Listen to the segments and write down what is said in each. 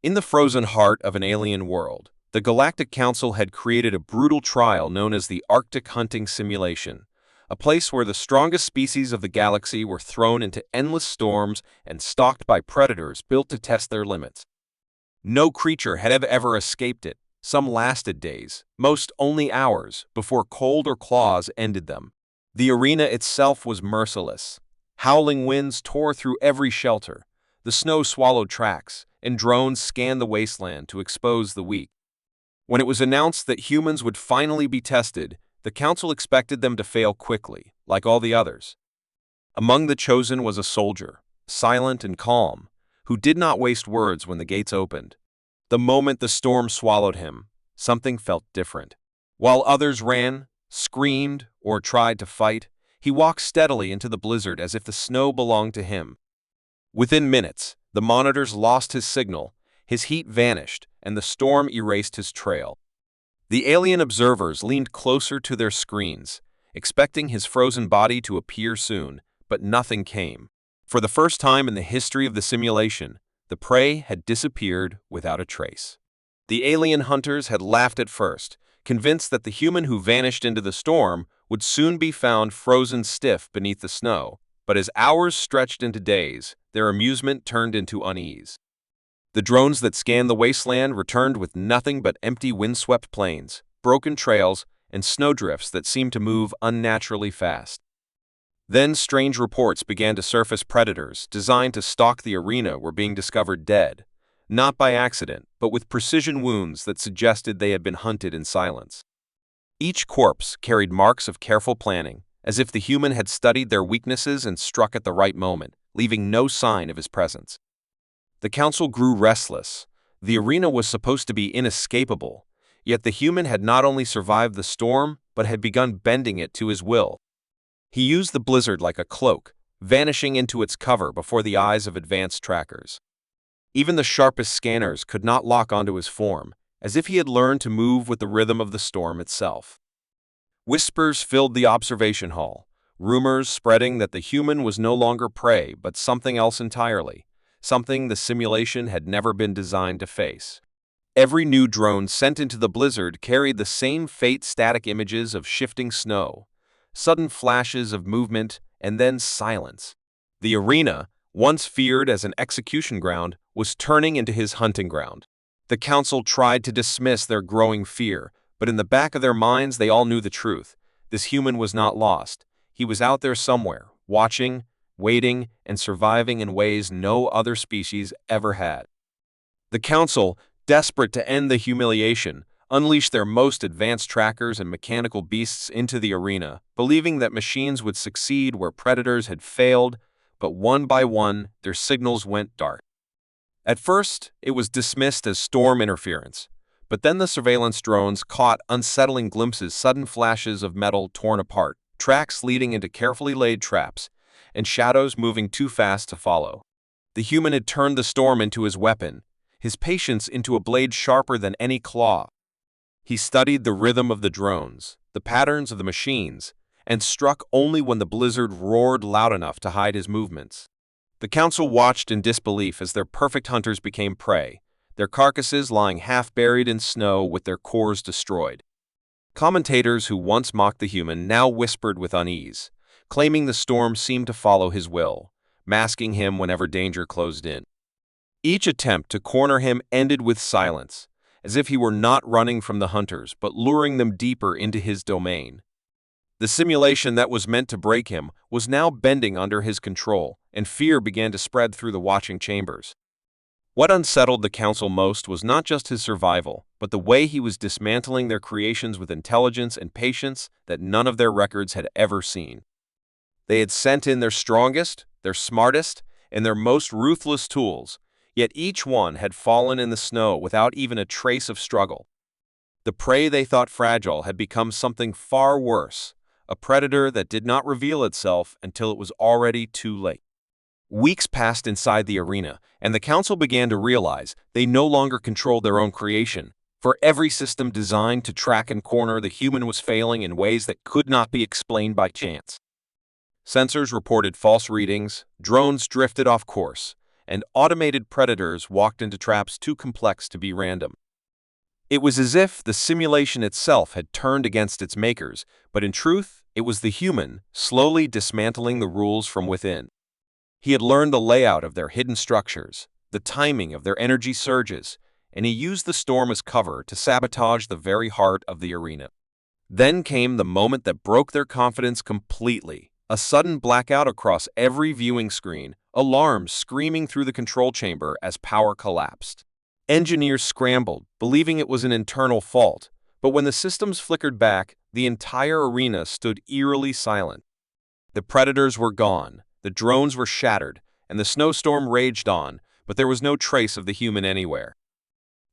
In the frozen heart of an alien world, the Galactic Council had created a brutal trial known as the Arctic Hunting Simulation, a place where the strongest species of the galaxy were thrown into endless storms and stalked by predators built to test their limits. No creature had ever escaped it. Some lasted days, most only hours, before cold or claws ended them. The arena itself was merciless. Howling winds tore through every shelter. The snow swallowed tracks, and drones scanned the wasteland to expose the weak. When it was announced that humans would finally be tested, the Council expected them to fail quickly, like all the others. Among the chosen was a soldier, silent and calm, who did not waste words when the gates opened. The moment the storm swallowed him, something felt different. While others ran, screamed, or tried to fight, he walked steadily into the blizzard as if the snow belonged to him. Within minutes, the monitors lost his signal, his heat vanished, and the storm erased his trail. The alien observers leaned closer to their screens, expecting his frozen body to appear soon, but nothing came. For the first time in the history of the simulation, the prey had disappeared without a trace. The alien hunters had laughed at first, convinced that the human who vanished into the storm would soon be found frozen stiff beneath the snow, but as hours stretched into days, their amusement turned into unease. The drones that scanned the wasteland returned with nothing but empty windswept plains, broken trails, and snowdrifts that seemed to move unnaturally fast. Then strange reports began to surface. Predators designed to stalk the arena were being discovered dead, not by accident, but with precision wounds that suggested they had been hunted in silence. Each corpse carried marks of careful planning, as if the human had studied their weaknesses and struck at the right moment, leaving no sign of his presence. The Council grew restless. The arena was supposed to be inescapable, yet the human had not only survived the storm, but had begun bending it to his will. He used the blizzard like a cloak, vanishing into its cover before the eyes of advanced trackers. Even the sharpest scanners could not lock onto his form, as if he had learned to move with the rhythm of the storm itself. Whispers filled the observation hall, rumors spreading that the human was no longer prey but something else entirely, something the simulation had never been designed to face. Every new drone sent into the blizzard carried the same fate: static images of shifting snow, sudden flashes of movement, and then silence. The arena, once feared as an execution ground, was turning into his hunting ground. The Council tried to dismiss their growing fear, but in the back of their minds they all knew the truth. This human was not lost. He was out there somewhere, watching, waiting, and surviving in ways no other species ever had. The Council, desperate to end the humiliation, unleashed their most advanced trackers and mechanical beasts into the arena, believing that machines would succeed where predators had failed, but one by one, their signals went dark. At first, it was dismissed as storm interference, but then the surveillance drones caught unsettling glimpses: sudden flashes of metal torn apart, tracks leading into carefully laid traps, and shadows moving too fast to follow. The human had turned the storm into his weapon, his patience into a blade sharper than any claw. He studied the rhythm of the drones, the patterns of the machines, and struck only when the blizzard roared loud enough to hide his movements. The Council watched in disbelief as their perfect hunters became prey, their carcasses lying half-buried in snow with their cores destroyed. Commentators who once mocked the human now whispered with unease, claiming the storm seemed to follow his will, masking him whenever danger closed in. Each attempt to corner him ended with silence, as if he were not running from the hunters but luring them deeper into his domain. The simulation that was meant to break him was now bending under his control, and fear began to spread through the watching chambers. What unsettled the Council most was not just his survival, but the way he was dismantling their creations with intelligence and patience that none of their records had ever seen. They had sent in their strongest, their smartest, and their most ruthless tools, yet each one had fallen in the snow without even a trace of struggle. The prey they thought fragile had become something far worse, a predator that did not reveal itself until it was already too late. Weeks passed inside the arena, and the Council began to realize they no longer controlled their own creation, for every system designed to track and corner the human was failing in ways that could not be explained by chance. Sensors reported false readings, drones drifted off course, and automated predators walked into traps too complex to be random. It was as if the simulation itself had turned against its makers, but in truth, it was the human, slowly dismantling the rules from within. He had learned the layout of their hidden structures, the timing of their energy surges, and he used the storm as cover to sabotage the very heart of the arena. Then came the moment that broke their confidence completely. A sudden blackout across every viewing screen, alarms screaming through the control chamber as power collapsed. Engineers scrambled, believing it was an internal fault, but when the systems flickered back, the entire arena stood eerily silent. The predators were gone, the drones were shattered, and the snowstorm raged on, but there was no trace of the human anywhere.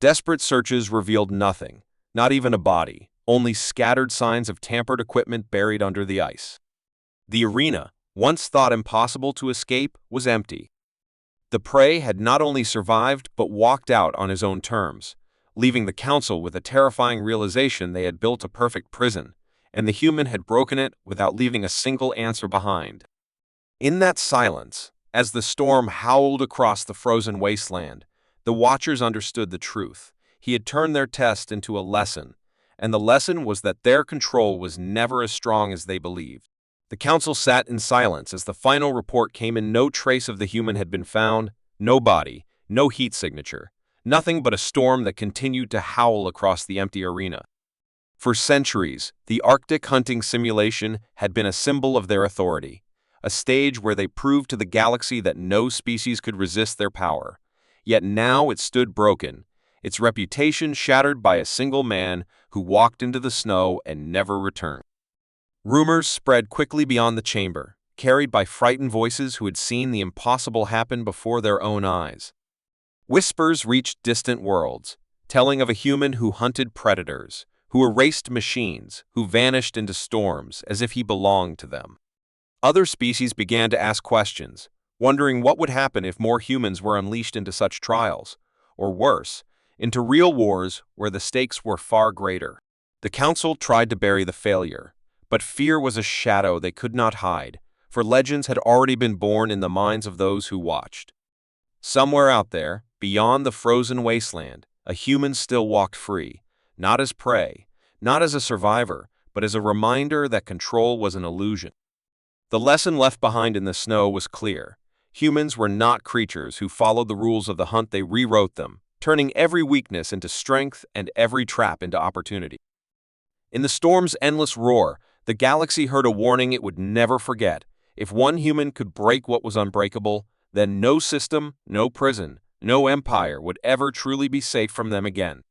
Desperate searches revealed nothing, not even a body, only scattered signs of tampered equipment buried under the ice. The arena, once thought impossible to escape, was empty. The prey had not only survived but walked out on his own terms, leaving the council with a terrifying realization they had built a perfect prison, and the human had broken it without leaving a single answer behind. In that silence, as the storm howled across the frozen wasteland, the watchers understood the truth. He had turned their test into a lesson, and the lesson was that their control was never as strong as they believed. The council sat in silence as the final report came in. No trace of the human had been found, no body, no heat signature, nothing but a storm that continued to howl across the empty arena. For centuries, the Arctic hunting simulation had been a symbol of their authority, a stage where they proved to the galaxy that no species could resist their power. Yet now it stood broken, its reputation shattered by a single man who walked into the snow and never returned. Rumors spread quickly beyond the chamber, carried by frightened voices who had seen the impossible happen before their own eyes. Whispers reached distant worlds, telling of a human who hunted predators, who erased machines, who vanished into storms as if he belonged to them. Other species began to ask questions, wondering what would happen if more humans were unleashed into such trials, or worse, into real wars where the stakes were far greater. The council tried to bury the failure, but fear was a shadow they could not hide, for legends had already been born in the minds of those who watched. Somewhere out there, beyond the frozen wasteland, a human still walked free, not as prey, not as a survivor, but as a reminder that control was an illusion. The lesson left behind in the snow was clear. Humans were not creatures who followed the rules of the hunt. They rewrote them, turning every weakness into strength and every trap into opportunity. In the storm's endless roar, the galaxy heard a warning it would never forget. If one human could break what was unbreakable, then no system, no prison, no empire would ever truly be safe from them again.